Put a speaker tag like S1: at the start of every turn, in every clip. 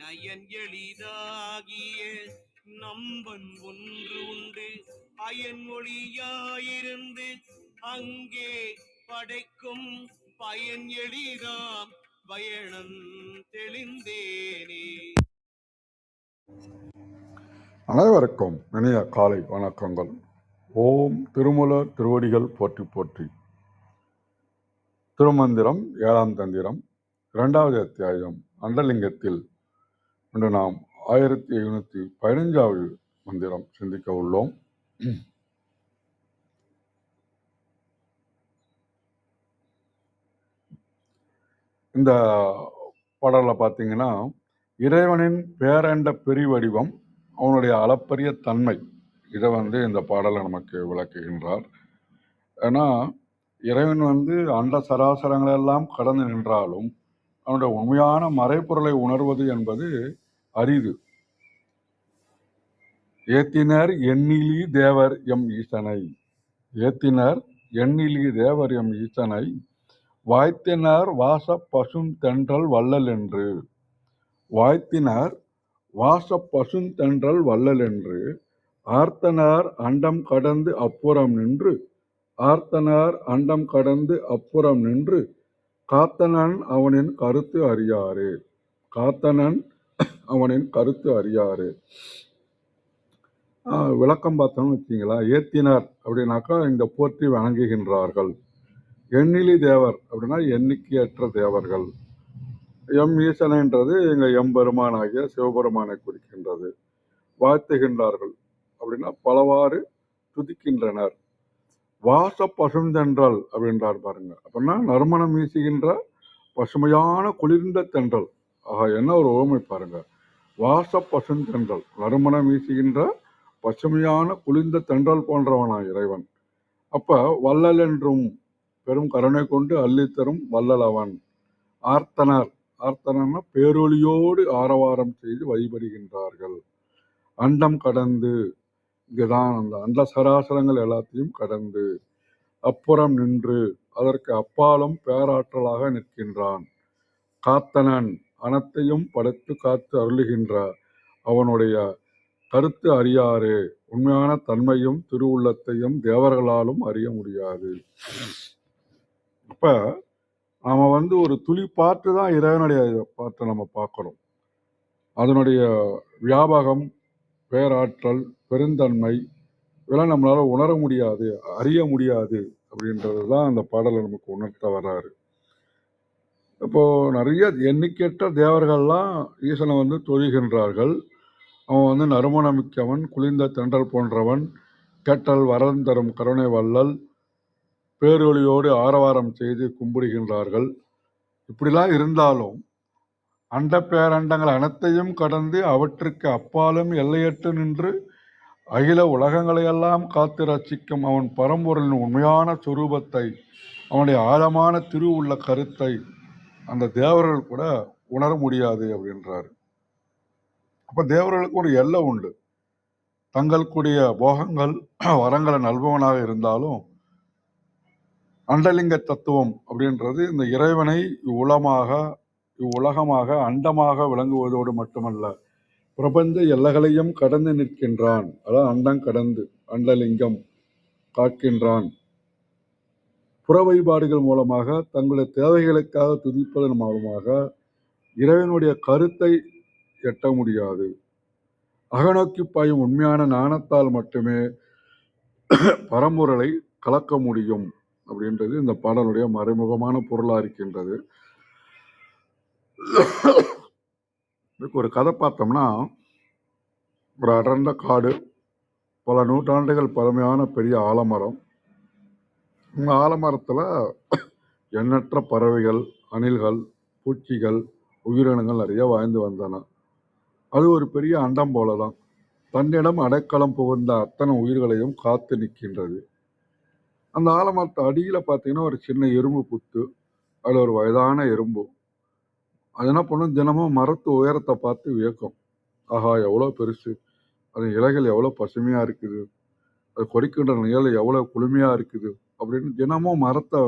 S1: Nine எளிதாகிய நம்பன் ஒன்று உண்டு iron ஒளியாயிருந்து அங்கே படைக்கும் பயன் எளிதாம் பயணம் தெளிந்தேனே.
S2: அனைவருக்கும் இனிய காலை வணக்கங்கள். ஓம் திருமூலர் திருவடிகள் போற்றி போற்றி. திருமந்திரம் 7ஆம் தந்திரம் 2வது அத்தியாயம் அண்டலிங்கத்தில் இன்று நாம் 1715வது மந்திரம் சிந்திக்க உள்ளோம். இந்த பாடலில் பார்த்தீங்கன்னா, இறைவனின் பேரண்ட பெருவடிவம், அவனுடைய அளப்பரிய தன்மை, இதை இந்த பாடலை நமக்கு விளக்குகின்றார். ஏன்னா இறைவன் அண்ட சராசரங்களெல்லாம் கடந்து நின்றாலும் அவனுடைய உண்மையான மறைப்பொருளை உணர்வது என்பது அரிது. ஏத்தினர் எண்ணிலி தேவர் எம் ஈசனை, ஏத்தினர் எண்ணிலி தேவர் எம் ஈசனை, வாய்த்தினர் வாச பசுந்தென்றல் வள்ளல் என்று, வாய்த்தினர் வாச பசுந்தென்றல் வள்ளல் என்று, ஆர்த்தனார் அண்டம் கடந்து அப்புறம் நின்று, ஆர்த்தனார் அண்டம் கடந்து அப்புறம் நின்று, காத்தனன் அவனின் கருத்து அறியாறு, காத்தனன் அவனின் கருத்து அறியாறு. விளக்கம் பார்த்தோம்னு வச்சிங்களா, ஏத்தினார் அப்படின்னாக்கா இந்த போற்றி வணங்குகின்றார்கள். எண்ணிலி தேவர் அப்படின்னா எண்ணிக்கையற்ற தேவர்கள். எம் ஈசனைன்றது எங்கள் எம்பெருமானாகிய சிவபெருமானை குறிக்கின்றது. வாழ்த்துகின்றார்கள் அப்படின்னா பலவாறு துதிக்கின்றனர். வாச பசுந்தென்றல் அப்படின்றார் பாருங்க. அப்படின்னா நறுமணம் வீசுகின்ற பசுமையான குளிர்ந்த தென்றல். ஆஹா, என்ன ஒரு ஓமை பாருங்க. வாச பசுந்தென்றல், நறுமணம் வீசுகின்ற பசுமையான குளிர்ந்த தென்றல் போன்றவனா இறைவன். அப்ப வள்ளல் என்றும் பெரும் கருணை கொண்டு அள்ளித்தரும் வள்ளல் அவன். ஆர்த்தனர், ஆர்த்தனர்னா பேரொளியோடு ஆரவாரம் செய்து வழிபடுகின்றார்கள். அண்டம் கடந்து, இங்குதான் அந்த அண்ட சராசரங்கள் எல்லாத்தையும் கடந்து, அப்புறம் நின்று, அதற்கு அப்பாலும் பேராற்றலாக நிற்கின்றான். காத்தனன், அனைத்தையும் படைத்து காத்து அருளுகின்ற அவனுடைய கருத்து அறியாறு, உண்மையான தன்மையும் திருவுள்ளத்தையும் தேவர்களாலும் அறிய முடியாது. அப்ப நாம ஒரு துளி பாட்டு தான் இறைவனுடைய பாட்டை நம்ம பார்க்கணும். அதனுடைய வியாபகம், பேராற்றல், பெருந்தன்மை இதெல்லாம் நம்மளால உணர முடியாது, அறிய முடியாது அப்படின்றது தான் அந்த பாடலை நமக்கு உணர்த்த வர்றாரு. இப்போ நிறைய எண்ணிக்கையற்ற தேவர்கள்லாம் ஈசனை தொழுகின்றார்கள். அவன் நறுமணமிக்கவன், குளிர்ந்த தென்றல் போன்றவன், கேட்டல் வரம் தரும் கருணை வள்ளல், பேரொளியோடு ஆரவாரம் செய்து கும்பிடுகின்றார்கள். இப்படிலாம் இருந்தாலும் அண்ட பேரண்டங்கள் அனைத்தையும் கடந்து அவற்றுக்கு அப்பாலும் எல்லையற்று நின்று அகில உலகங்களையெல்லாம் காத்து ரட்சிக்கும் அவன் பரம்பொருளின் உண்மையான சுரூபத்தை, அவனுடைய ஆழமான திருவுள்ள கருத்தை அந்த தேவர்கள் கூட உணர முடியாது அப்படின்றாரு. அப்ப தேவர்களுக்கு ஒரு எல்லை உண்டு. தங்களுக்குடைய போகங்கள் வரங்களை நல்பவனாக இருந்தாலும் அண்டலிங்க தத்துவம் அப்படின்றது இந்த இறைவனை இவ்வுலகமாக அண்டமாக விளங்குவதோடு மட்டுமல்ல, பிரபஞ்ச எல்லைகளையும் கடந்து நிற்கின்றான். அதான் அண்டம் கடந்து அண்டலிங்கம் காக்கின்றான். புற வழிபாடுகள் மூலமாக தங்களுடைய தேவைகளுக்காக துதிப்பதன் மூலமாக இறைவனுடைய கருத்தை எட்ட முடியாது. அகநோக்கி பாயும் உண்மையான ஞானத்தால் மட்டுமே பரம்பொருளை கலக்க முடியும் அப்படின்றது இந்த பாடலுடைய மறைமுகமான பொருளா இருக்கின்றது. ஒரு கதை பார்த்தோம்னா, ஒரு அடர்ந்த காடு, பல நூற்றாண்டுகள் பழமையான பெரிய ஆலமரம். இந்த ஆலமரத்தில் எண்ணற்ற பறவைகள், அணில்கள், பூச்சிகள், உயிரினங்கள் நிறைய வாழ்ந்து வந்தன. அது ஒரு பெரிய அண்டம் போலதான். தன்னிடம் அடைக்கலம் புகுந்த அத்தனை உயிர்களையும் காத்து நிற்கின்றது. அந்த ஆலமரத்து அடியில் பார்த்தீங்கன்னா ஒரு சின்ன எறும்பு புத்து. அதில் ஒரு வயதான எறும்பு. அது என்ன பண்ணும், தினமும் மரத்து உயரத்தை பார்த்து வியக்கும். ஆஹா, எவ்வளோ பெருசு, அது இலைகள் எவ்வளோ பசுமையாக இருக்குது, அது கொடிக்கின்ற நிழல் எவ்வளோ குளுமையாக இருக்குது அப்படின்னு தினமும் மரத்தை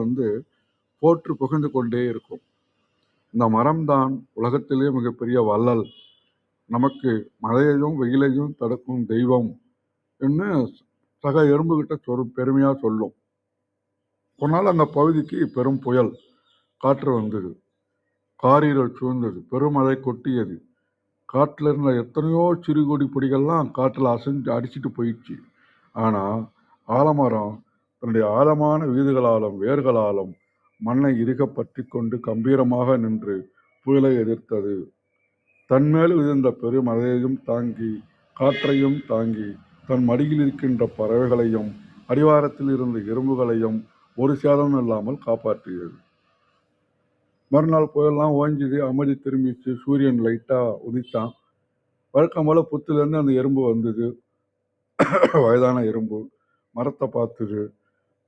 S2: போற்று புகழ்ந்து கொண்டே இருக்கும். இந்த மரம்தான் உலகத்திலே மிகப்பெரிய வள்ளல் நமக்கு மழையையும் வெயிலையும் தடுக்கும் தெய்வம் என்று சக எறும்புகிட்ட பெருமையா சொல்லும். ஒரு நாள் அந்த பகுதிக்கு பெரும் புயல் காற்று வந்தது. காரிருள் சூழ்ந்தது. பெருமழை கொட்டியது. காட்டுல இருந்த எத்தனையோ சிறு கொடி பொடிகள்லாம் காற்றுல அசைஞ்சு அடிச்சிட்டு போயிடுச்சு. ஆனா ஆலமரம் தன்னுடைய ஆழமான வீதுகளாலும் வேர்களாலும் மண்ணை இறுக பற்றி கொண்டு கம்பீரமாக நின்று புயலை எதிர்த்தது. தன்மேல் விழுந்த பெருமழையையும் தாங்கி காற்றையும் தாங்கி தன் மடியில் இருக்கின்ற பறவைகளையும் அடிவாரத்தில் இருந்த எறும்புகளையும் ஒரு சேதமும் இல்லாமல் காப்பாற்றியது. மறுநாள் புயல்லாம் ஓஞ்சுது, அமைதி திரும்பிச்சு. சூரியன் லைட்டா உதித்தான். வழக்கம் போல புத்துலேருந்து அந்த எறும்பு வந்தது. வயதான எறும்பு மரத்தை பார்த்துது.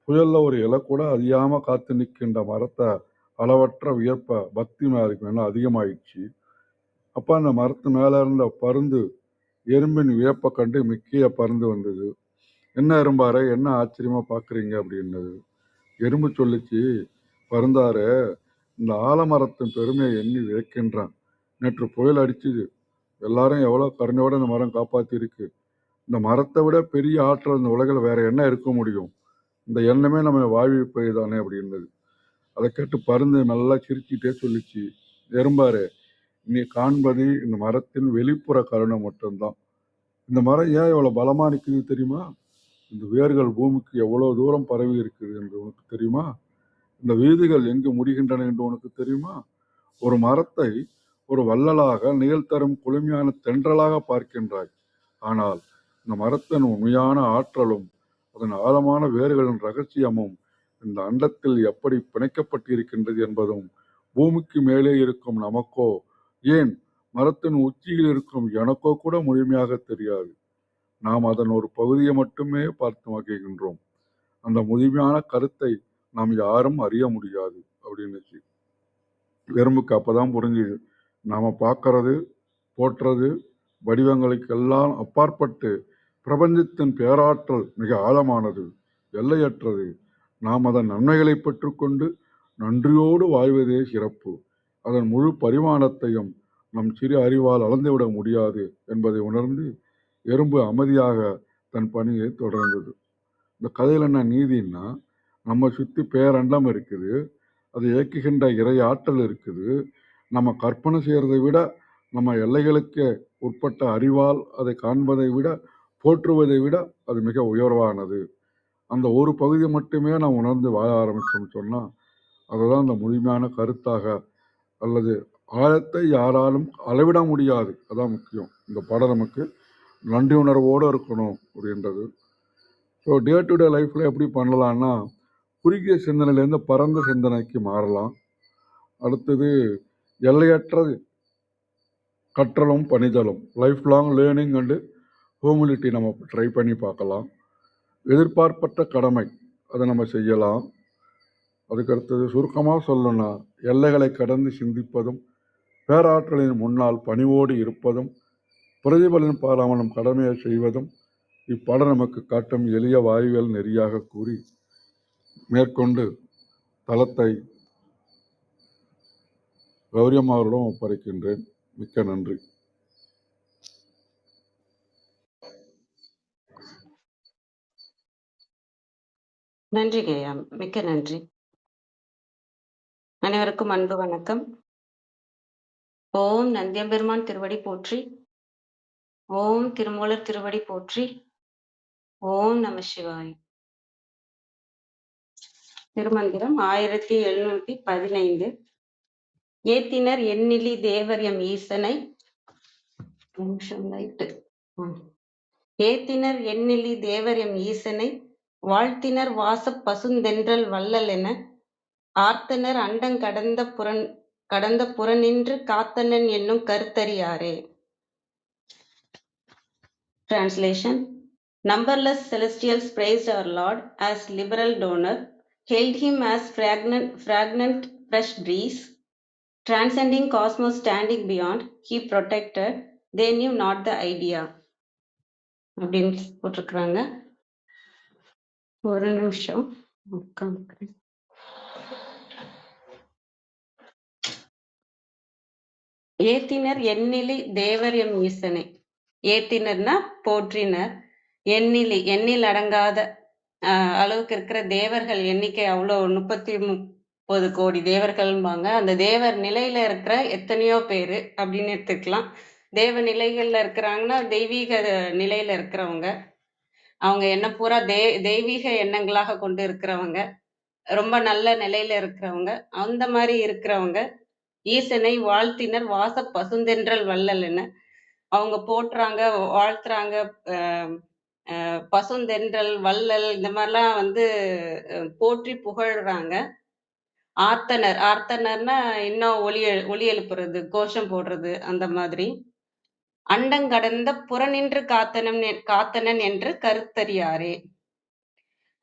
S2: புயல்ல ஒரு இலை கூட அதிகமாக காத்து நிற்கின்ற மரத்தை அளவற்ற வியப்ப பக்தி மேலே அதிகமாயிடுச்சு. அப்போ அந்த மரத்து மேலே இருந்த பருந்து எறும்பின் வியப்பை கண்டு மிக்கிய பருந்து வந்தது. என்ன எறும்பாரு, என்ன ஆச்சரியமா பார்க்குறீங்க அப்படின்னது. எறும்பு சொல்லிச்சு, பருந்தாரு, இந்த ஆலமரத்தின் பெருமையை எண்ணி வியக்கின்றான். நேற்று புயல் அடிச்சுது, எல்லாரும் எவ்வளோ கருணையோட இந்த மரம் காப்பாற்றி இருக்கு. இந்த மரத்தை விட பெரிய ஆற்றல் இந்த உலகில் வேற என்ன இருக்க முடியும்? இந்த எண்ணமே நம்ம வாழ்விப்பது தானே அப்படின்றது. அதை கேட்டு பருந்து நல்லா சிரிச்சுட்டே சொல்லிச்சு, எறும்பாரு, நீ காண்பது இந்த மரத்தின் வெளிப்புற கருணை மட்டும்தான். இந்த மரம் ஏன் இவ்வளோ பலமாக நிற்குது தெரியுமா? இந்த வேர்கள் பூமிக்கு எவ்வளோ தூரம் பரவி இருக்குது என்று உனக்கு தெரியுமா? இந்த வீதிகள் எங்கு முடிகின்றன என்று உனக்கு தெரியுமா? ஒரு மரத்தை ஒரு வள்ளலாக நிகழ்தரும் குளுமையான தென்றலாக பார்க்கின்றாய். ஆனால் இந்த மரத்தின் உண்மையான ஆற்றலும் அதன் ஆழமான வேர்களின் ரகசியமும் இந்த அண்டத்தில் எப்படி பிணைக்கப்பட்டிருக்கின்றது என்பதும் பூமிக்கு மேலே இருக்கும் நமக்கோ, ஏன் மரத்தின் உச்சியில் இருக்கும் எனக்கோ கூட முழுமையாக தெரியாது. நாம் அதன் ஒரு பகுதியை மட்டுமே பார்த்து மகிழ்கின்றோம். அந்த முழுமையான கருத்தை நாம் யாரும் அறிய முடியாது அப்படின்னு எறும்புக்கு அப்பதான் புரிஞ்சுது. நாம பார்க்கறது, போற்றுறது, வடிவங்களுக்கெல்லாம் அப்பாற்பட்டு பிரபஞ்சத்தின் பேராற்றல் மிக ஆழமானது, எல்லையற்றது. நாம் அதன் நன்மைகளை பெற்றுக்கொண்டு நன்றியோடு வாழ்வதே சிறப்பு. அதன் முழு பரிமாணத்தையும் நம் சிறு அறிவால் அளந்துவிட முடியாது என்பதை உணர்ந்து எறும்பு அமைதியாக தன் பணியை தொடர்ந்தது. இந்த கதையில் என்ன நீதின்னா, நம்ம சுற்றி பேரண்டம் இருக்குது, அதை இயக்குகின்ற இறை ஆற்றல் இருக்குது. நம்ம கற்பனை செய்கிறதை விட நம்ம எல்லைகளுக்கு உட்பட்ட அறிவால் அதை காண்பதை விட போற்றுவதை விட அது மிக உயர்வானது. அந்த ஒரு பகுதியை மட்டுமே நாம் உணர்ந்து வாழ ஆரம்பித்தோம்னு சொன்னால் அதுதான் அந்த முழுமையான கருத்தாக, அல்லது ஆழத்தை யாராலும் அளவிட முடியாது. அதான் முக்கியம். இந்த பாடம் நமக்கு நன்றி உணர்வோடு இருக்கணும் அப்படின்றது. ஸோ டே டு டே லைஃப்பில் எப்படி பண்ணலான்னா, குறுகிய சிந்தனையிலேருந்து பரந்த சிந்தனைக்கு மாறலாம். அடுத்தது எல்லையற்றது கற்றலும் பணிதலும், lifelong learning and humility நம்ம ட்ரை பண்ணி பார்க்கலாம். எதிர்பார்ப்பற்ற கடமை, அதை நம்ம செய்யலாம். அதுக்கடுத்தது சுருக்கமாக சொல்லணும்னா, எல்லைகளை கடந்து சிந்திப்பதும் பேராற்றலின் முன்னால் பணிவோடு இருப்பதும் பிரதிபலன் பாராமல் நம் கடமையை செய்வதும் இப்பாடம் நமக்கு காட்டும் எளிய வாழ்வியல் நெறியாக கூறி மேற்கொண்டு தளத்தை கௌரியம்மா அவரிடம் ஒப்படைக்கின்றேன். மிக்க நன்றி.
S3: நன்றி ஐயா, மிக்க நன்றி. அனைவருக்கும் அன்பு வணக்கம். ஓம் நந்தியம்பெருமான் திருவடி போற்றி. ஓம் திருமூலர் திருவடி போற்றி. ஓம் நம சிவாய். திருமந்திரம் 1715. ஏத்தினர் எண்ணிலி தேவர் எம் ஈசனை. ஏத்தினர் எண்ணிலி தேவர் எம் ஈசனை வாழ்த்தினர் வாசப் பசுந்தென்றல் வள்ளல் என ஆர்த்தனர் அண்டங் கடந்த புறநின்று காத்தனன் என்னும் கருத்தறியாரே. Translation. Numberless celestials praised our Lord as liberal donor, hailed him as fragrant fresh breeze, transcending cosmos standing beyond, he protected, they knew not the idea. அப்படின்னு போட்டிருக்கிறாங்க. ஒரு நிமிஷம். ஏத்தினர் எண்ணிலி தேவர் எம் ஈசனை. ஏத்தினர்னா போற்றினர். எண்ணில் அடங்காத அளவுக்கு இருக்கிற தேவர்கள் எண்ணிக்கை அவ்வளோ 30 கோடி தேவர்கள்பாங்க. அந்த தேவர் நிலையில இருக்கிற எத்தனையோ பேரு அப்படின்னு எடுத்துக்கலாம். தேவ நிலைகள்ல இருக்கிறாங்கன்னா தெய்வீக நிலையில இருக்கிறவங்க. அவங்க எண்ணம் பூரா தெய்வீக எண்ணங்களாக கொண்டு இருக்கிறவங்க, ரொம்ப நல்ல நிலையில இருக்கிறவங்க, அந்த மாதிரி இருக்கிறவங்க ஈசனை வாழ்த்தினர் வாச பசுந்தென்றல் வள்ளல்னு அவங்க போற்றுறாங்க, வாழ்த்துறாங்க. பசுந்தென்றல் வள்ளல் இந்த மாதிரிலாம் வந்து போற்றி புகழ்றாங்க. ஆர்த்தனர்னா இன்னும் ஒலி எழுப்புறது, கோஷம் போடுறது, அந்த மாதிரி. அண்டங்கடந்த புறநின்று காத்தனன் என்று கருத்தறியாரே.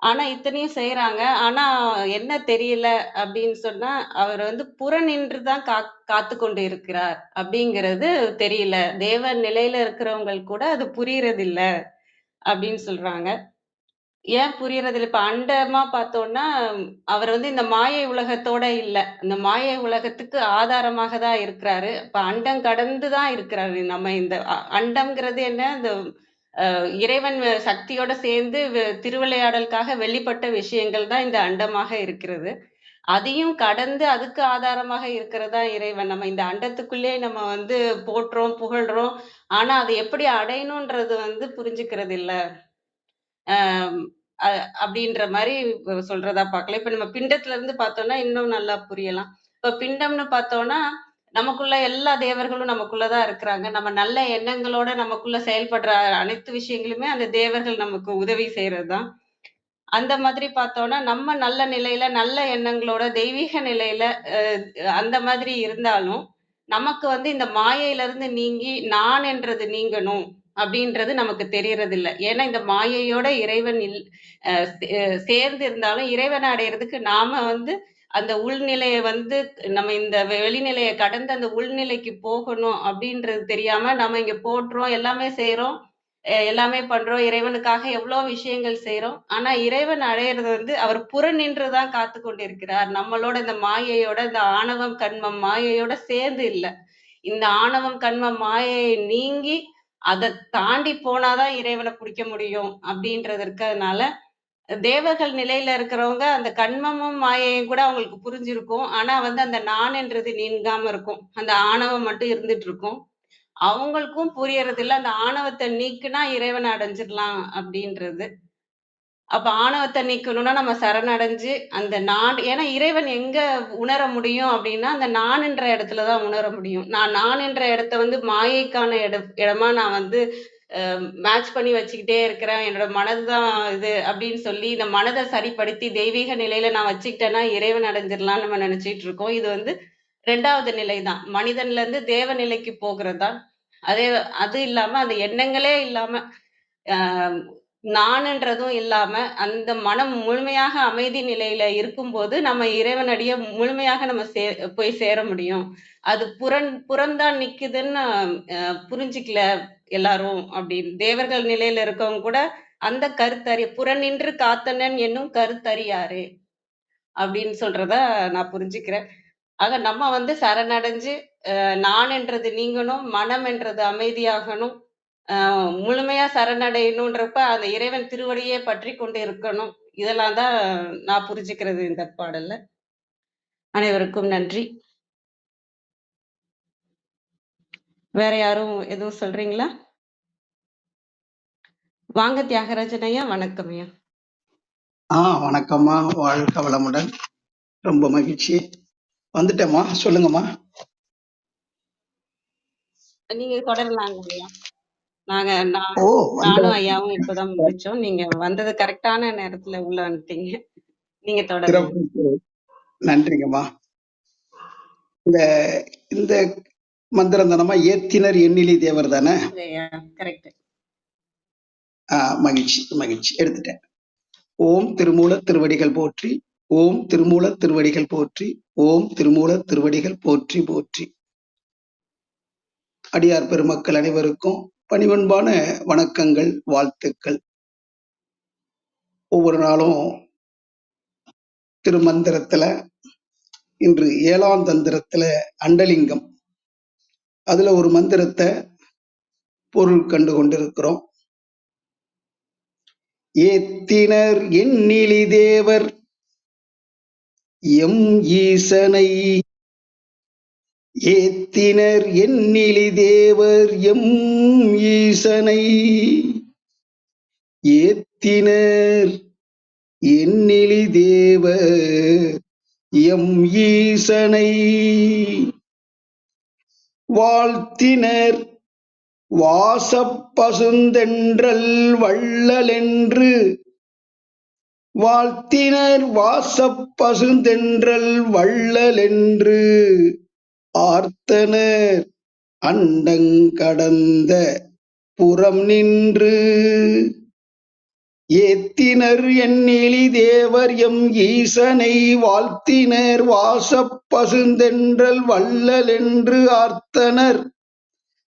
S3: ஆனா இத்தனையும் செய்யறாங்க. ஆனா என்ன தெரியல அப்படின்னு சொன்னா, அவர் வந்து புறநின்றுதான் காத்து கொண்டு இருக்கிறார் அப்படிங்கிறது தெரியல. தேவ நிலையில இருக்கிறவங்களுக்கு கூட அது புரியறது இல்ல அப்படின்னு சொல்றாங்க. ஏன் புரியறதில்ல? இப்ப அண்டமா பார்த்தோம்னா, அவர் வந்து இந்த மாயை உலகத்தோட இல்ல. இந்த மாயை உலகத்துக்கு ஆதாரமாக தான் இருக்கிறாரு. இப்ப அண்டம் கடந்து தான் இருக்கிறாரு. நம்ம இந்த அண்டம்ங்கிறது என்ன? இந்த இறைவன் சக்தியோட சேர்ந்து திருவிளையாடலுக்காக வெளிப்பட்ட விஷயங்கள் தான் இந்த அண்டமாக இருக்கிறது. அதையும் கடந்து அதுக்கு ஆதாரமாக இருக்கிறது தான் இறைவன். நம்ம இந்த அண்டத்துக்குள்ளே நம்ம வந்து போற்றுறோம், புகழ்றோம். ஆனா, அதை எப்படி அடையணும்ன்றது வந்து புரிஞ்சுக்கிறது இல்ல. ஆம், அ அப்படின்ற மாரி சொல்றதா பார்க்கலாம். இப்ப நம்ம பிண்டத்துல இருந்து பார்த்தோம்னா, இன்னும் நல்லா புரியலாம். இப்ப பிண்டம்னு பார்த்தோம்னா, நமக்குள்ள எல்லா தேவர்களும் நமக்குள்ள தான் இருக்கிறாங்க. நம்ம நல்ல எண்ணங்களோட நமக்குள்ள செயல்படுற அனைத்து விஷயங்களுமே அந்த தேவர்கள் நமக்கு உதவி செய்றது தான். அந்த மாதிரி பார்த்தோம்னா, நம்ம நல்ல நிலையில, நல்ல எண்ணங்களோட, தெய்வீக நிலையில அந்த மாதிரி இருந்தாலும், நமக்கு வந்து இந்த மாயையிலிருந்து நீங்கி, நான் என்றது நீங்கணும் அப்படின்றது நமக்கு தெரியறதில்ல. ஏன்னா, இந்த மாயையோட இறைவன் அ சேர்ந்து இருந்தாலும், இறைவன அடையறதுக்கு நாம வந்து அந்த உள்நிலைய வந்து நம்ம இந்த வெளிநிலைய கடந்து அந்த உள்நிலைக்கு போகணும் அப்படின்றது தெரியாம, நம்ம இங்க போற்றோம், எல்லாமே செய்றோம். எல்லாமே பண்றோம். இறைவனுக்காக எவ்வளோ விஷயங்கள் செய்றோம். ஆனா இறைவன் அடையறது வந்து அவர் புறநின்று தான் காத்துக் கொண்டிருக்கிறார். நம்மளோட இந்த மாயையோட, இந்த ஆணவம், கன்மம், மாயையோட சேர்ந்து இல்ல. இந்த ஆணவம், கன்மம், மாயையை நீங்கி அத தாண்டி போனா தான் இறைவன புடிக்க முடியும் அப்படின்றது இருக்கிறதுனால, தேவர்கள் நிலையில இருக்கிறவங்க அந்த கன்மமும், மாயையும் கூட அவங்களுக்கு புரிஞ்சிருக்கும். ஆனா வந்து அந்த நான் என்றது நீங்காம இருக்கும். அந்த ஆணவம் மட்டும் இருந்துட்டு இருக்கும். அவங்களுக்கும் புரியறதில்ல. அந்த ஆணவத்த நீக்குனா இறைவன அடைஞ்சிடலாம் அப்படின்றது. அப்ப ஆணவத்த நீக்கணும்னா நம்ம சரணடைஞ்சு, அந்த நான் ஏன்னா இறைவன் எங்க உணர முடியும் அப்படின்னா, அந்த நான்ன்ற இடத்துல தான் உணர முடியும். நான் என்ற இடத்த வந்து மாயைக்கான இடமா நான் வந்து மேட்ச் பண்ணி வச்சுக்கிட்டே இருக்கிறேன். என்னோட மனது தான் இது அப்படின்னு சொல்லி, இந்த மனத சரிப்படுத்தி தெய்வீக நிலையில நான் வச்சுக்கிட்டேன்னா, இறைவன் அடைஞ்சிடலாம்னு நம்ம நினைச்சுட்டு இருக்கோம். இது வந்து 2வது நிலை தான். மனிதன்ல இருந்து தேவ நிலைக்கு போகிறது தான். அதே அது இல்லாம அந்த எண்ணங்களே இல்லாம, அ நானுன்றதும் இல்லாம, அந்த மனம் முழுமையாக அமைதி நிலையில இருக்கும்போது, நம்ம இறைவனடிய முழுமையாக நம்ம போய் சேர முடியும். அது புறம்தான் நிக்குதுன்னு புரிஞ்சுக்கல எல்லாரும் அப்படின்னு. தேவர்கள் நிலையில இருக்கவங்க கூட அந்த புறநின்று காத்தனன் என்னும் கருத்தறியாரே அப்படின்னு சொல்றத நான் புரிஞ்சுக்கிறேன். ஆக நம்ம வந்து சரணடைஞ்சு நான் என்றது நீங்கணும், மனம் என்றது அமைதியாகணும். முழுமையா சரணடையணுன்றப்ப அந்த இறைவன் திருவடியே பற்றிக் கொண்டு இருக்கணும். இதெல்லாம் தான் நான் புரிஞ்சுக்கிறது இந்த பாடல்ல. அனைவருக்கும் நன்றி. வேற யாரும் எதுவும் சொல்றீங்களா? வாங்க தியாகராஜன் ஐயா, வணக்கம் ஐயா.
S4: வணக்கம்மா, வாழ்க வளமுடன். ரொம்ப மகிழ்ச்சி. வந்துட்டேம்மா, சொல்லுங்கம்மா.
S3: நீங்க தொடரலாங்க ஐயா.
S4: ஓ,
S3: நானும் ஐயாவும் இப்பதான் முடிச்சோம். நீங்க வந்தது கரெக்டான நேரத்துல உள்ள வந்துட்டீங்க. நீங்க தொடருங்க.
S4: சிறப்பு. நன்றிங்கம்மா. இந்த இந்த மந்திரம் தானம்மா ஏத்தினர் எண்ணிலி தேவர் தானே?
S3: கரெக்ட்.
S4: மகிழ்ச்சி மகிழ்ச்சி, எடுத்துட்டேன். ஓம் திருமூல திருவடிகள் போற்றி, ஓம் திருமூல திருவடிகள் போற்றி, ஓம் திருமூல திருவடிகள் போற்றி போற்றி. அடியார் பெருமக்கள் அனைவருக்கும் பணிவன்பான வணக்கங்கள், வாழ்த்துக்கள். ஒவ்வொரு நாளும் திருமந்திரத்துல இன்று 7ஆம் தந்திரத்துல அண்டலிங்கம் அதுல ஒரு மந்திரத்தை பொருள் கண்டு கொண்டிருக்கிறோம். ஏத்தினர் எண்ணிலி தேவர் எம் ஈசனை, ஏத்தினர் எண்ணிலி தேவர் எம் ஈசனை, ஏத்தினர் எண்ணிலி தேவர் எம் ஈசனை, வாழ்த்தினர் வாசப் பசுந்தென்றல் வள்ளலென்று, வாழ்த்தினர் வாசப் பசுந்தென்றல் வள்ளலென்று, ஆர்த்தனர் அண்டங்கடந்த புறம் நின்று, ஏத்தினர் எண்ணிலி தேவர் எம் ஈசனை, வாழ்த்தினர் வாசப் பசுந்தென்றல் வள்ளலென்று, ஆர்த்தனர்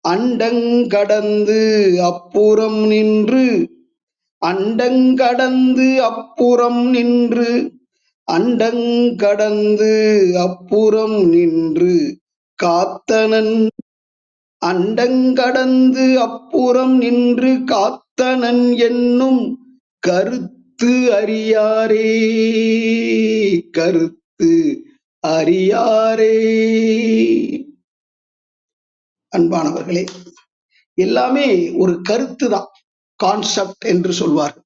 S4: அண்டங்கடந்து அப்புறம் நின்று, அண்டங்கடந்து அப்புறம் நின்று, அண்டங்கடந்து அப்புறம் நின்று காத்தனன், அண்டங்கடந்து அப்புறம் நின்று காத்தனன் என்னும் கருத்து அறியாரே, கருத்து அறியாரே. அன்பானவர்களே, எல்லாமே ஒரு கருத்து தான், கான்செப்ட் என்று சொல்வார்கள்.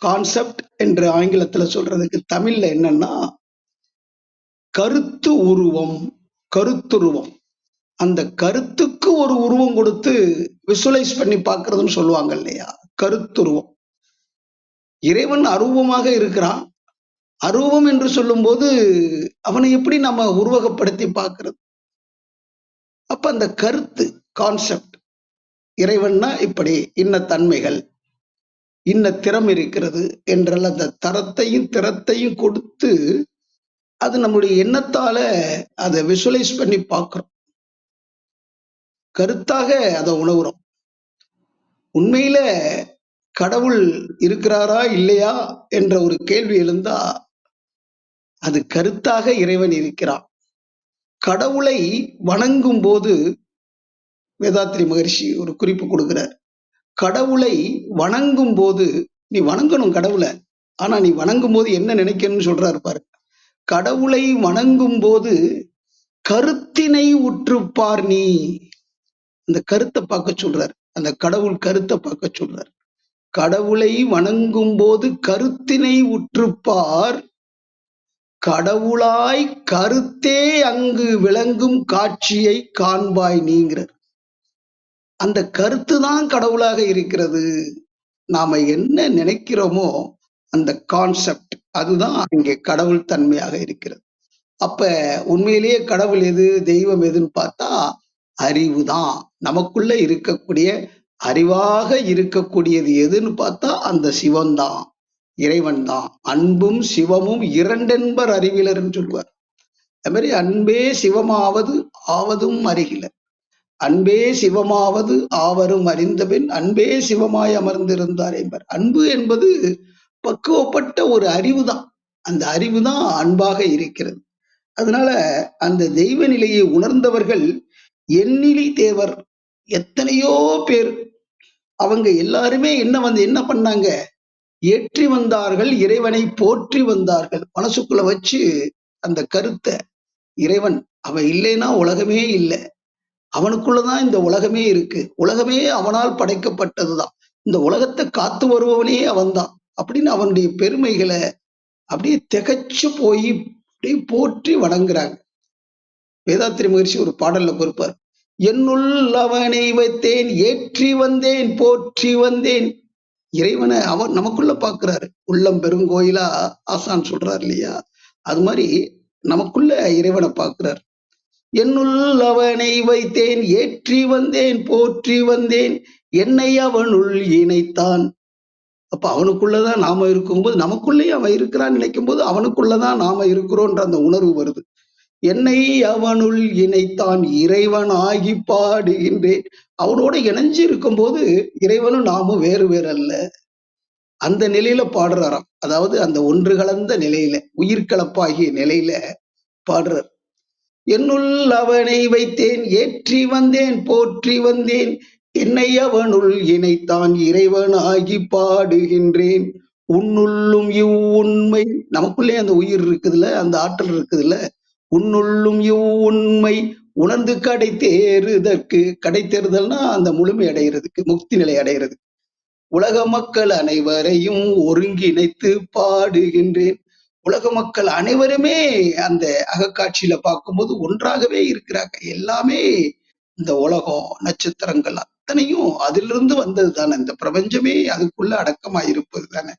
S4: கான்செப்ட் என்று ஆங்கிலத்துல சொல்றதுக்கு தமிழ்ல என்னன்னா கருத்து உருவம், கருத்துருவம். அந்த கருத்துக்கு ஒரு உருவம் கொடுத்து விசுவலைஸ் பண்ணி பார்க்கறதுன்னு சொல்லுவாங்க இல்லையா, கருத்துருவம். இறைவன் அரூபமாக இருக்கிறான். அரூபம் என்று சொல்லும் போது அவனை எப்படி நம்ம உருவகப்படுத்தி பார்க்கிறது? அப்ப அந்த கருத்து, கான்செப்ட், இறைவன்னா இப்படி இன்ன தன்மைகள், இன்ன திறம் இருக்கிறது என்றால் அந்த தரத்தையும் திறத்தையும் கொடுத்து அது நம்முடைய எண்ணத்தால அதை விசுவலைஸ் பண்ணி பார்க்கிறோம், கருத்தாக அதை உணவுறோம். உண்மையில கடவுள் இருக்கிறாரா இல்லையா என்ற ஒரு கேள்வி எழுந்தா அது கருத்தாக இறைவன் இருக்கிறான். கடவுளை வணங்கும் போது வேதாத்ரி மகரிஷி ஒரு குறிப்பு கொடுக்கிறார். கடவுளை வணங்கும் போது நீ வணங்கணும் கடவுளை, ஆனா நீ வணங்கும் போது என்ன நினைக்கணும்னு சொல்றாரு பாரு. கடவுளை வணங்கும் போது கருத்தினை உற்றுப்பார் நீ, அந்த கருத்தை பார்க்க சொல்றார். அந்த கடவுள் கருத்தை பார்க்க சொல்றார். கடவுளை வணங்கும் போது கருத்தினை உற்றுப்பார், கடவுளாய் கருத்தே அங்கு விளங்கும் காட்சியை காண்பாய் நீங்கிறார். அந்த கருத்து தான் கடவுளாக இருக்கிறது. நாம என்ன நினைக்கிறோமோ அந்த கான்செப்ட், அதுதான் இங்கே கடவுள் தன்மையாக இருக்கிறது. அப்ப உண்மையிலேயே கடவுள் எது, தெய்வம் எதுன்னு பார்த்தா அறிவு தான். நமக்குள்ள இருக்கக்கூடிய அறிவாக இருக்கக்கூடியது எதுன்னு பார்த்தா அந்த சிவன் தான், இறைவன் தான். அன்பும் சிவமும் இரண்டென்பர் அறிவிலர்ன்னு சொல்லுவார். அது மாதிரி அன்பே சிவமாவது ஆவதும் அறிகிலர், அன்பே சிவமாவது ஆவரும் அறிந்தபின் அன்பே சிவமாய் அமர்ந்திருந்தார் என்பர். அன்பு என்பது பக்குவப்பட்ட ஒரு அறிவு தான். அந்த அறிவு தான் அன்பாக இருக்கிறது. அதனால அந்த தெய்வ நிலையை உணர்ந்தவர்கள் எண்ணிலி தேவர், எத்தனையோ பேர், அவங்க எல்லாருமே என்ன பண்ணாங்க, ஏற்றி வந்தார்கள், இறைவனை போற்றி வந்தார்கள். மனசுக்குள்ள வச்சு அந்த கருத்தை, இறைவன் அவன் இல்லைன்னா உலகமே இல்லை, அவனுக்குள்ளதான் இந்த உலகமே இருக்கு, உலகமே அவனால் படைக்கப்பட்டதுதான், இந்த உலகத்தை காத்து வருபவனே அவன்தான் அப்படின்னு அவனுடைய பெருமைகளை அப்படியே திகைச்சு போய் அப்படியே போற்றி வணங்குறாங்க. வேதாத்ரி மகரிஷி ஒரு பாடல்ல குறிப்பார், என்னுள் அவனை வைத்தேன் ஏற்றி வந்தேன் போற்றி வந்தேன். இறைவனை அவர் நமக்குள்ள பாக்குறாரு. உள்ளம் பெருங்கோயிலா ஆசான் சொல்றாரு இல்லையா, அது மாதிரி நமக்குள்ள இறைவனை பார்க்கிறார். என்னுள் அவனை வைத்தேன் ஏற்றி வந்தேன் போற்றி வந்தேன், என்னை அவனுள் இணைத்தான். அப்ப அவனுக்குள்ளதான் நாம இருக்கும்போது, நமக்குள்ளேயே அவன் இருக்கிறான்னு நினைக்கும் போது அவனுக்குள்ளதான் நாம இருக்கிறோன்ற அந்த உணர்வு வருது. என்னை அவனுள் இணைத்தான் இறைவன் ஆகி பாடுகின்றேன். அவனோட இணைஞ்சு இருக்கும் போது இறைவனும் நாமும் வேறு வேறு அல்ல, அந்த நிலையில பாடுறாராம். அதாவது அந்த ஒன்று கலந்த நிலையில, உயிர் கலப்பாகிய நிலையில பாடுறார். என்னுள் அவனை வைத்தேன், ஏற்றி வந்தேன், போற்றி வந்தேன், என்னை அவனுள் இணைத்தான், இறைவனாகி பாடுகின்றேன். உன்னுள்ளும் இவ்வுண்மை, நமக்குள்ளே அந்த உயிர் இருக்குதுல்ல, அந்த ஆற்றல் இருக்குதுல்ல, உன்னுள்ளும் இவ்வுண்மை உணர்ந்து கடை தேறுதற்கு, கடை தேறுதல்னா அந்த முழுமை அடைகிறதுக்கு, முக்தி நிலை அடைகிறது. உலக மக்கள் அனைவரையும் ஒருங்கிணைத்து பாடுகின்றேன். உலக மக்கள் அனைவருமே அந்த அகக்காட்சியில பார்க்கும்போது ஒன்றாகவே இருக்கிறாங்க. எல்லாமே இந்த உலகம், நட்சத்திரங்கள் அத்தனையும் அதிலிருந்து வந்தது தானே. இந்த பிரபஞ்சமே அதுக்குள்ள அடக்கமாயிருப்பது தானே.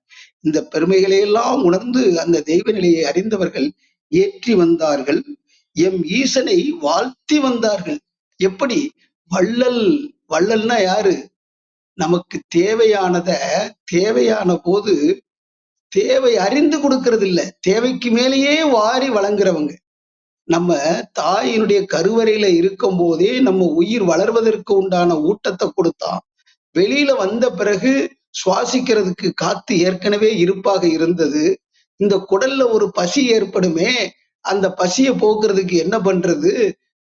S4: இந்த பெருமைகளை எல்லாம் உணர்ந்து அந்த தெய்வ நிலையை அறிந்தவர்கள் ஏற்றி வந்தார்கள், எம் ஈசனை வாழ்த்தி வந்தார்கள். எப்படி? வள்ளல். வள்ளல்னா யாரு? நமக்கு தேவையானத தேவையான போது தேவை அறிந்து கொடுக்கறது இல்ல, தேவைக்கு மேலேயே வாரி வழங்குறவங்க. நம்ம தாயினுடைய கருவறையில இருக்கும் போதே நம்ம உயிர் வளர்வதற்கு உண்டான ஊட்டத்தை கொடுத்தான். வெளியில வந்த பிறகு சுவாசிக்கிறதுக்கு காத்து ஏற்கனவே இருப்பாக இருந்தது. இந்த குடல்ல ஒரு பசி ஏற்படுமே, அந்த பசியை போக்குறதுக்கு என்ன பண்றது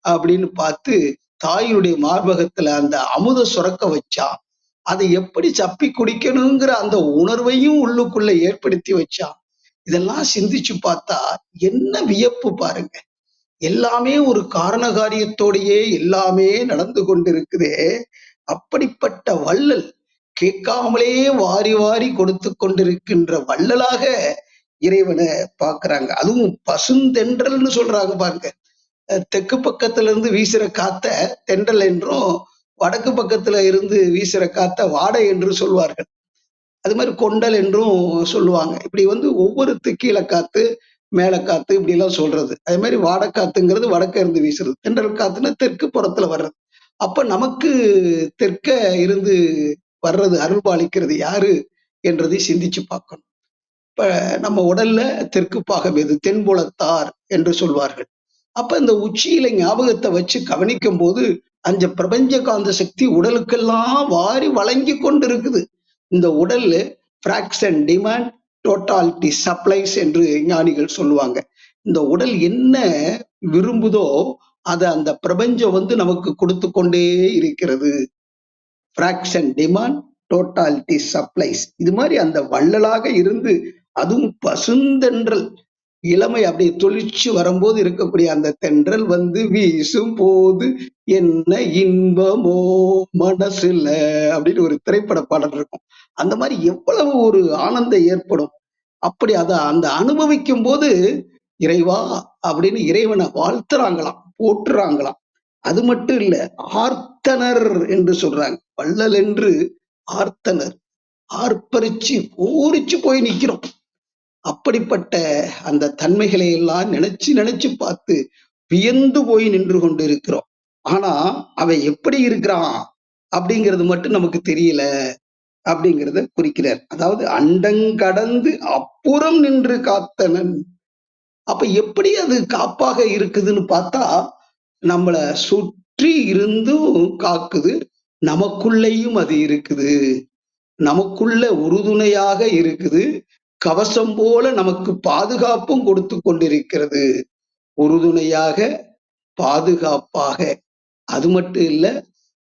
S4: அப்படின்னு பார்த்து தாயினுடைய மார்பகத்துல அந்த அமுத சுரக்க வச்சான். அதை எப்படி சப்பி குடிக்கணுங்கிற அந்த உணர்வையும் உள்ளுக்குள்ள ஏற்படுத்தி வச்சான். இதெல்லாம் சிந்திச்சு பார்த்தா என்ன வியப்பு பாருங்க. எல்லாமே ஒரு காரண காரியத்தோடையே எல்லாமே நடந்து கொண்டிருக்குதே. அப்படிப்பட்ட வள்ளல், கேட்காமலே வாரி வாரி கொடுத்து கொண்டிருக்கின்ற வள்ளலாக இறைவனை பார்க்கிறாங்க. அதுவும் பசுந்தென்றல்னு சொல்றாங்க பாருங்க. தெற்கு பக்கத்துல இருந்து வீசுற காத்த தென்றல் என்றும், வடக்கு பக்கத்துல இருந்து வீசுற காத்த வாடை என்று சொல்வார்கள். அது மாதிரி கொண்டல் என்றும் சொல்லுவாங்க. இப்படி ஒவ்வொரு கீழே காத்து, மேல காத்து, இப்படி எல்லாம் சொல்றது. அதே மாதிரி வாடக்காத்துங்கிறது வடக்க இருந்து வீசுறது, தென்றல் காத்துன்னா தெற்கு புறத்துல வர்றது. அப்ப நமக்கு தெற்க இருந்து வர்றது, அருள்பாலிக்கிறது யாரு என்றதை சிந்திச்சு பார்க்கணும். இப்ப நம்ம உடல்ல தெற்கு பாகம் எது? தென்புலத்தார் என்று சொல்வார்கள். அப்ப இந்த உச்சியில ஞாபகத்தை வச்சு கவனிக்கும் போது அந்த பிரபஞ்ச காந்த சக்தி உடலுக்கெல்லாம் வாரி வழங்கி கொண்டு இருக்குது. இந்த உடல் பிராக்ஷன் டிமாண்ட், டோட்டாலிட்டி சப்ளைஸ் என்று ஞானிகள் சொல்லுவாங்க. இந்த உடல் என்ன விரும்புதோ அதை அந்த பிரபஞ்சம் நமக்கு கொடுத்து கொண்டே இருக்கிறது. Fraction demand, totality supplies. இது மாதிரி அந்த வள்ளலாக இருந்து, அதுவும் பசுந்தென்றல், இளமை அப்படியே தொழிற்சி வரும்போது இருக்கக்கூடிய அந்த தென்றல் வீசும் போது என்ன இன்பமோ மனசுல அப்படின்னு ஒரு திரைப்பட பாடல் இருக்கும். அந்த மாதிரி எவ்வளவு ஒரு ஆனந்தம் ஏற்படும். அப்படி அதை அந்த அனுபவிக்கும் போது இறைவா அப்படின்னு இறைவனை வாழ்த்துறாங்களாம், போற்றுறாங்களாம். அது மட்டும் இல்ல, ஆர்த்தனர் என்று சொல்றாங்க. வள்ளல் என்று ஆர்த்தனர், ஆர்ப்பரிச்சு பூரிச்சு போய் நிக்கிறோம். அப்படிப்பட்ட அந்த தன்மைகளை எல்லாம் நினைச்சு நினைச்சு பார்த்து வியந்து போய் நின்று கொண்டு இருக்கிறோம். ஆனா அவன் எப்படி இருக்கிறான் அப்படிங்கிறது மட்டும் நமக்கு தெரியல அப்படிங்கிறத குறிக்கிறார். அதாவது அண்டங்கடந்து அப்புறம் நின்று காத்தனன். அப்ப எப்படி அது காப்பாக இருக்குதுன்னு பார்த்தா, நம்மள சுற்றி இருந்தும் காக்குது, நமக்குள்ளேயும் அது இருக்குது, நமக்குள்ள உறுதுணையாக இருக்குது, கவசம் போல நமக்கு பாதுகாப்பும் கொடுத்து கொண்டிருக்கிறது. உறுதுணையாக, பாதுகாப்பாக. அது மட்டும் இல்ல,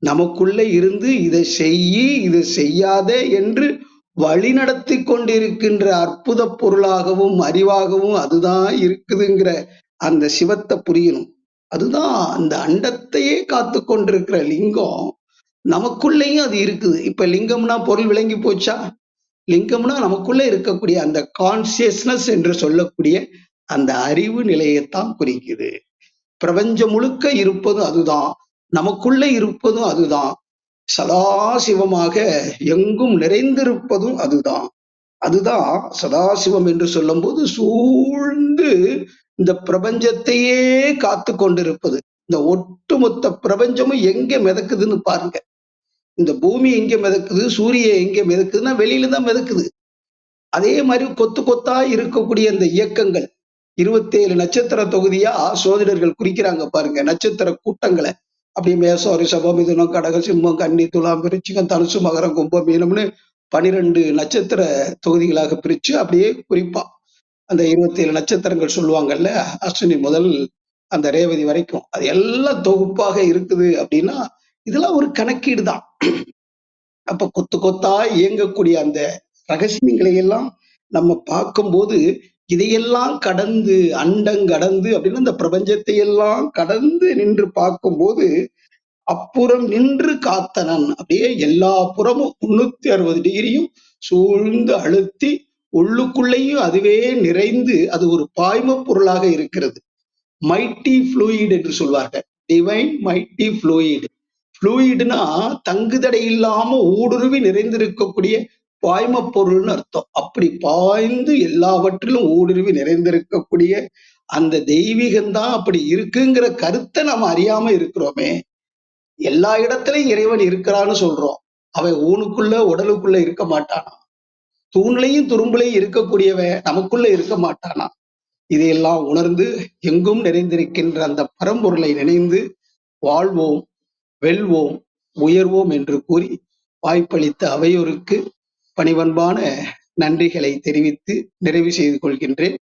S4: நமக்குள்ள இருந்து இதை செய்யி இதை செய்யாதே என்று வழி நடத்தி கொண்டிருக்கின்ற அற்புத பொருளாகவும் அறிவாகவும் அதுதான் இருக்குதுங்கிற அந்த சிவத்தை புரியணும். அதுதான் அந்த அண்டத்தையே காத்து கொண்டிருக்கிற லிங்கம். நமக்குள்ளேயும் அது இருக்குது. இப்ப லிங்கம்னா பொருள் விளங்கி போச்சா? லிங்கம்னா நமக்குள்ள இருக்கக்கூடிய அந்த கான்சியஸ்னஸ் என்று சொல்லக்கூடிய அந்த அறிவு நிலையத்தான் குறிக்குது. பிரபஞ்சம் முழுக்க இருப்பது அதுதான், நமக்குள்ள இருப்பதும் அதுதான், சதாசிவமாக எங்கும் நிறைந்திருப்பதும் அதுதான். அதுதான் சதாசிவம் என்று சொல்லும் போது சூழ்ந்து இந்த பிரபஞ்சத்தையே காத்து கொண்டிருப்பது. இந்த ஒட்டுமொத்த பிரபஞ்சமும் எங்க மிதக்குதுன்னு பாருங்க. இந்த பூமி எங்க மிதக்குது, சூரியன் எங்க மிதக்குதுன்னா வெளியில தான் மிதக்குது. அதே மாதிரி கொத்து கொத்தா இருக்கக்கூடிய அந்த இயக்கங்கள் 27 நட்சத்திர தொகுதியா சோதிடர்கள் குறிக்கிறாங்க பாருங்க. நட்சத்திர கூட்டங்களை அப்படியே மேசம், ரிஷபம், மிதுனம், கடகம், சிம்மம், கன்னி, துலாம், விருச்சிகம், தனுசு, மகரம், கும்பம், மீனம்னு 12 நட்சத்திர தொகுதிகளாக பிரிச்சு அப்படியே குறிப்பா அந்த 27 நட்சத்திரங்கள் சொல்லுவாங்கல்ல, அஸ்வினி முதல் அந்த ரேவதி வரைக்கும் அது எல்லாம் தொகுப்பாக இருக்குது அப்படின்னா இதெல்லாம் ஒரு கணக்கீடு தான். அப்ப கொத்து கொத்தா இயங்கக்கூடிய அந்த ரகசியங்களை எல்லாம் நம்ம பார்க்கும்போது இதையெல்லாம் கடந்து அண்டங்கடந்து அப்படின்னு இந்த பிரபஞ்சத்தை எல்லாம் கடந்து நின்று பார்க்கும்போது அப்புறம் நின்று காத்தனன் அப்படியே எல்லா புறமும் 360 டிகிரியும் சூழ்ந்து அழுத்தி உள்ளுக்குள்ளேயும் அதுவே நிறைந்து அது ஒரு பாய்ம பொருளாக இருக்கிறது. மைட்டி ஃப்ளூயிட் என்று சொல்வார்கள். Divine mighty fluid. ஃப்ளூயிட்னா தங்குதடை இல்லாம ஊடுருவி நிறைந்திருக்கக்கூடிய பாய்ம பொருள்னு அர்த்தம். அப்படி பாய்ந்து எல்லாவற்றிலும் ஊடுருவி நிறைந்திருக்கக்கூடிய அந்த தெய்வீகம்தான் அப்படி இருக்குங்கிற கருத்தை நம்ம அறியாம இருக்கிறோமே. எல்லா இடத்துலயும் இறைவன் இருக்கிறான்னு சொல்றோம். அவன் ஊனுக்குள்ள உடலுக்குள்ள இருக்க மாட்டானா? தூண்லையும் துரும்புலையும் இருக்கக்கூடியவன் நமக்குள்ள இருக்க மாட்டானா? இதையெல்லாம் உணர்ந்து எங்கும் நிறைந்திருக்கின்ற அந்த பரம்பொருளை நினைந்து வாழ்வோம், வெல்வோம், உயர்வோம் என்று கூறி வாய்ப்பளித்த அவையோருக்கு பணிவன்பான நன்றிகளை தெரிவித்து நிறைவு செய்து கொள்கின்றேன்.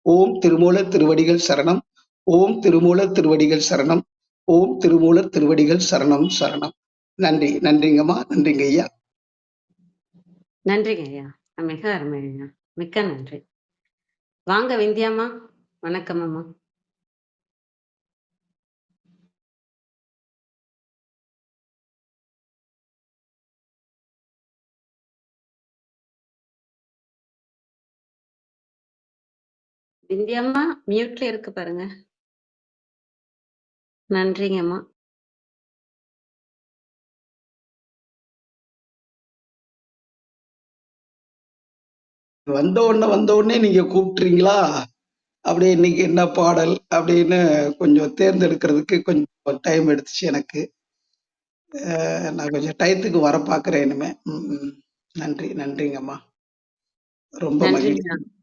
S4: ஓம் திருமூலர் திருவடிகள் சரணம். ஓம் திருமூலர் திருவடிகள் சரணம். ஓம் திருமூலர் திருவடிகள் சரணம் சரணம். நன்றி. நன்றிங்கம்மா. நன்றிங்க ஐயா.
S3: நன்றிங்க ஐயா. மிக அருமை ஐயா. மிக்க நன்றி. வாங்க விந்தியாம்மா. வணக்கம் அம்மா. விந்தியாம்மா மியூட்ல இருக்கு பாருங்க. நன்றிங்கம்மா.
S4: வந்த உடனே நீங்க கூப்பிட்டுறீங்களா? அப்படியே இன்னைக்கு என்ன பாடல் அப்படின்னு கொஞ்சம் தேர்ந்தெடுக்கிறதுக்கு கொஞ்சம் டைம் எடுத்துச்சு எனக்கு. நான் கொஞ்சம் டயத்துக்கு வர பாக்குறேன் இனிமே. நன்றி. நன்றிங்கம்மா. ரொம்ப மகிழ்ச்சி.
S3: நன்றிங்கய்யா.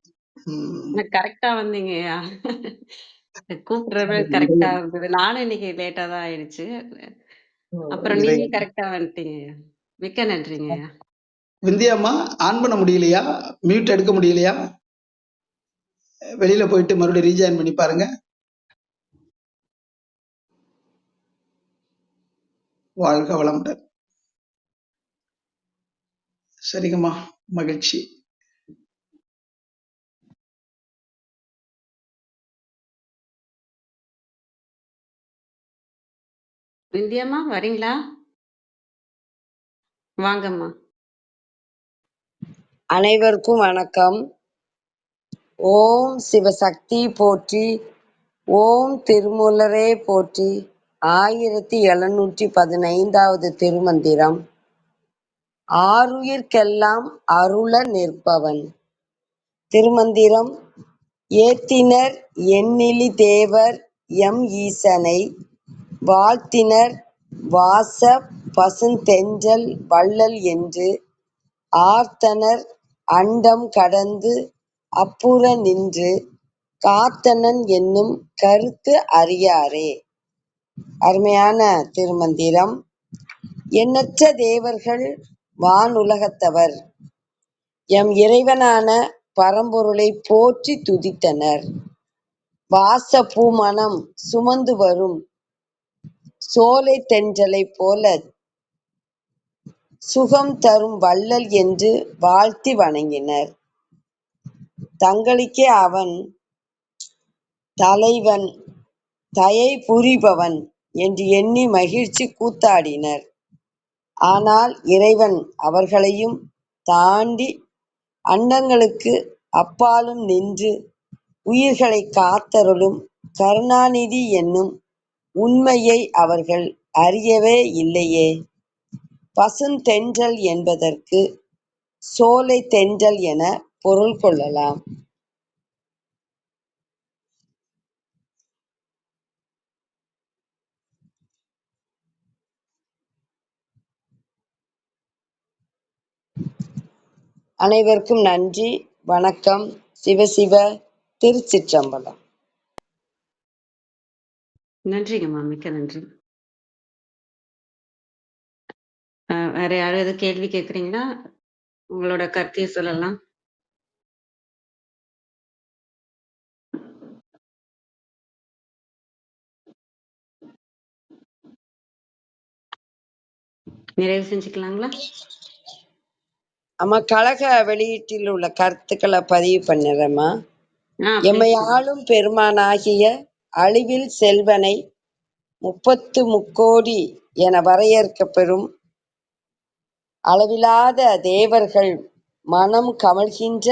S3: கரெக்டா வந்தீங்கய்யா. கூப்பிடுறது கரெக்டா இருந்தது. நானும் இன்னைக்கு லேட்டா தான் ஆயிடுச்சு. அப்புறம்
S4: இறை
S3: நீங்க கரெக்டா வந்துட்டீங்கய்யா. மிக்க நன்றிங்கய்யா.
S4: விந்தியாம்மா ஆன் பண்ண முடியலையா? மியூட் எடுக்க முடியலையா? வெளியில போயிட்டு மறுபடியும் ரீஜாயின் பண்ணி பாருங்க. வாழ்க வளமுடன். சரிங்கம்மா. மகிழ்ச்சி.
S3: விந்தியாம்மா வரீங்களா? வாங்கம்மா.
S5: அனைவருக்கும் வணக்கம். ஓம் சிவசக்தி போற்றி. ஓம் திருமூலரே போற்றி. 1715வது திருமந்திரம். ஆருயிர்க்கெல்லாம் அருள நிற்பவன். திருமந்திரம். ஏத்தினர் எண்ணிலி தேவர் எம் ஈசனை வாழ்த்தினர் வாச பசுந்தெஞ்சல் வள்ளல் என்று ஆர்த்தனர் அண்டம் கடந்து அப்புற நின்று காத்தனன் என்னும் கருத்து அறியாரே. அருமையான திருமந்திரம். எண்ணற்ற தேவர்கள் வானுலகத்தவர் எம் இறைவனான பரம்பொருளை போற்றி துதித்தனர். வாச பூமணம் சுமந்து வரும் சோலை தென்றலைப் போல சுகம் தரும் வள்ளல் என்று வாழ்த்தி வணங்கினர். தங்களுக்கே அவன் தலைவன் தயை புரிபவன் என்று எண்ணி மகிழ்ச்சி கூத்தாடினர். ஆனால் இறைவன் அவர்களையும் தாண்டி அண்டங்களுக்கு அப்பாலும் நின்று உயிர்களை காத்தருளும் கருணாநிதி என்னும் உண்மையை அவர்கள் அறியவே இல்லையே. பசுந்தென்றல் என்பதற்கு சோலை தென்றல் என பொருள் கொள்ளலாம். அனைவருக்கும் நன்றி, வணக்கம். சிவசிவ. திருச்சிற்றம்பலம்.
S3: நன்றிங்கம்மா. மிக்க நன்றி. வேற யாரும் எதுவும் கேள்வி கேக்குறீங்களா? உங்களோட கருத்தையும் சொல்லலாம். நிறைவு செஞ்சுக்கலாங்களா?
S5: அம்மா கழக வெளியீட்டில் உள்ள கருத்துக்களை பதிவு பண்ணிடுறேம்மா. எம்மை
S3: please.
S5: ஆளும் பெருமானாகிய அழிவில் செல்வனை 33 என வரையறுக்கப்பெறும் அளவிலாத தேவர்கள் மனம் கமழ்கின்ற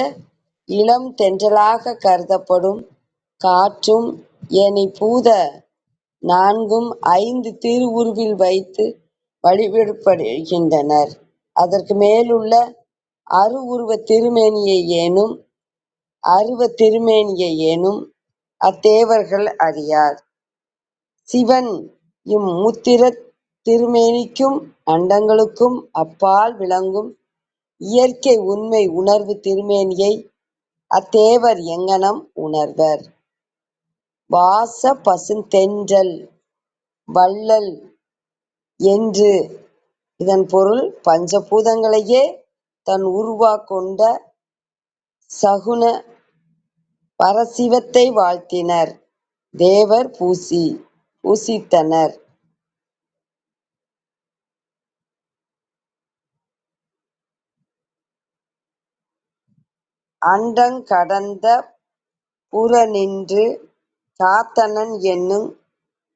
S5: இளம் தென்றலாக கருதப்படும் காற்றும் ஏனை பூத 5 திருவுருவில் வைத்து வழிபடப்படுகின்றனர். அதற்கு மேலுள்ள அருவுருவத் திருமேனியை ஏனும் அத்தேவர்கள் அறியார். சிவன் இம்முத்திரத் திருமேனிக்கும் அண்டங்களுக்கும் அப்பால் விளங்கும் இயற்கை உண்மை உணர்வு திருமேனியை அத்தேவர் எங்ஙனம் உணர்வர்? வாச பசுந்தென்றல் வள்ளல் என்று இதன் பொருள் பஞ்சபூதங்களையே தன் உருவாக் கொண்ட சகுன பரசிவத்தை வாழ்த்தினர். தேவர் பூசித்தனர். அண்டங் கடந்த புறநின்று காத்தனன் என்னும்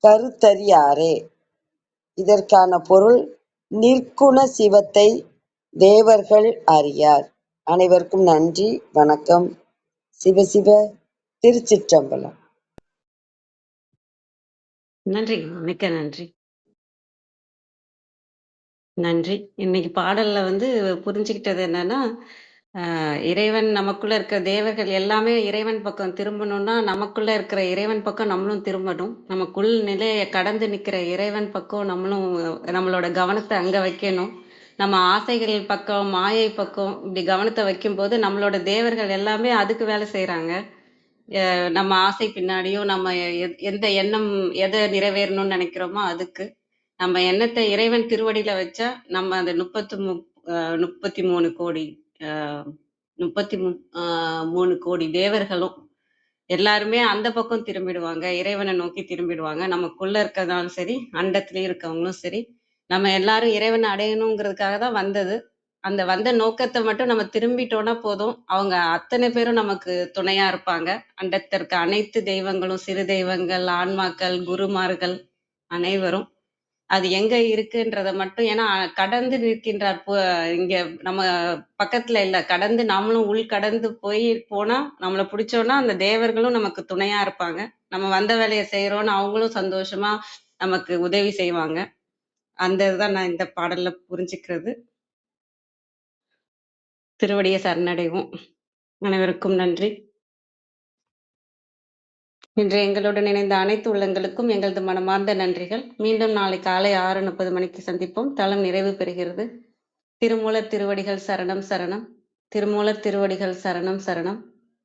S5: கருத்தறியாரே. இதற்கான பொருள் நிற்குண சிவத்தை தேவர்கள் அறியார். அனைவருக்கும் நன்றி, வணக்கம். சிவசிவ. திருச்சிற்றம்பலம்.
S3: நன்றிங்கம்மா, மிக்க நன்றி. நன்றி. இன்னைக்கு பாடல்ல புரிஞ்சுக்கிட்டது என்னன்னா, இறைவன் நமக்குள்ள இருக்கிற தேவர்கள் எல்லாமே இறைவன் பக்கம் திரும்பணும்னா, நமக்குள்ள இருக்கிற இறைவன் பக்கம் நம்மளும் திரும்பணும். நமக்குள் நிலையை கடந்து நிற்கிற இறைவன் பக்கம் நம்மளும் நம்மளோட கவனத்தை அங்க வைக்கணும். நம்ம ஆசைகள் பக்கம், மாயை பக்கம் இப்படி கவனத்தை வைக்கும்போது நம்மளோட தேவர்கள் எல்லாமே அதுக்கு வேலை செய்றாங்க. நம்ம ஆசை பின்னாடியும் நம்ம எந்த எண்ணம் எதை நிறைவேறணும்னு நினைக்கிறோமோ அதுக்கு நம்ம எண்ணத்தை இறைவன் திருவடியில வச்சா நம்ம அந்த 33 கோடி 33 கோடி தேவர்களும் எல்லாருமே அந்த பக்கம் திரும்பிடுவாங்க, இறைவனை நோக்கி திரும்பிடுவாங்க. நமக்குள்ள இருக்கிறதாலும் சரி, அண்டத்திலயும் இருக்கவங்களும் சரி, நம்ம எல்லாரும் இறைவனை அடையணுங்கிறதுக்காக தான் வந்தது. அந்த வந்த நோக்கத்தை மட்டும் நம்ம திரும்பிட்டோம்னா போதும், அவங்க அத்தனை பேரும் நமக்கு துணையா இருப்பாங்க. அண்டத்திற்கு அனைத்து தெய்வங்களும், சிறு தெய்வங்கள், ஆன்மாக்கள், குருமார்கள் அனைவரும் அது எங்க இருக்குன்றத மட்டும், ஏன்னா கடந்து நிற்கின்றார். இங்க நம்ம பக்கத்துல இல்ல, கடந்து நாமளும் உள் கடந்து போனா நம்மளை பிடிச்சோன்னா அந்த தேவர்களும் நமக்கு துணையா இருப்பாங்க. நம்ம வந்த வேலையை செய்யறோம்னு அவங்களும் சந்தோஷமா நமக்கு உதவி செய்வாங்க. அந்த இதுதான் நான் இந்த பாடல்ல புரிஞ்சுக்கிறது. திருவடியை சரணடைவோம். அனைவருக்கும் நன்றி. இன்று எங்களுடன் இணைந்த அனைத்து உள்ளங்களுக்கும் எங்களது மனமார்ந்த நன்றிகள். மீண்டும் நாளை காலை 6:30 மணிக்கு சந்திப்போம். தளம் நிறைவு பெறுகிறது. திருமூலர் திருவடிகள் சரணம் சரணம். திருமூலர் திருவடிகள் சரணம் சரணம்.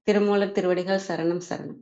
S3: திருமூலர் திருவடிகள் சரணம் சரணம்.